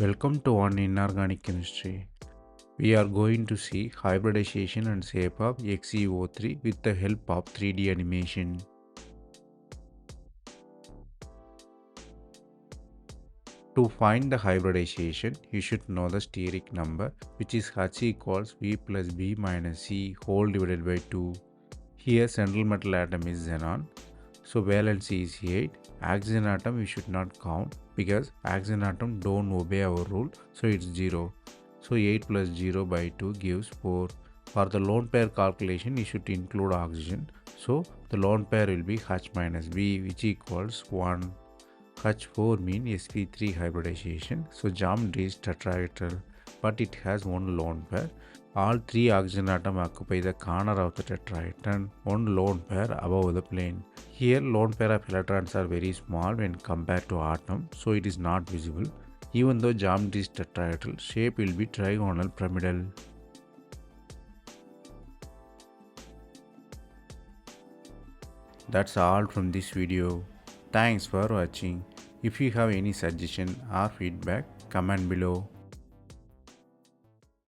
Welcome to One Inorganic Chemistry. We are going to see hybridization and shape of XeO3 with the help of 3D animation. To find the hybridization, you should know the steric number, which is H equals V plus B minus C whole divided by 2. Here central metal atom is xenon, so valency is 8. Oxygen atom we should not count because oxygen atom don't obey our rule, so it's 0. So 8 plus 0 by 2 gives 4. For the lone pair calculation, you should include oxygen. So the lone pair will be H minus B, which equals 1. H4 means sp3 hybridization. So geometry is tetrahedral, but it has one lone pair. All three oxygen atoms occupy the corner of the tetrahedron, one lone pair above the plane. Here lone pair of electrons are very small when compared to atom, so it is not visible. Even though geometry is tetrahedral, shape will be trigonal pyramidal. That's all from this video. Thanks for watching. If you have any suggestion or feedback, comment below.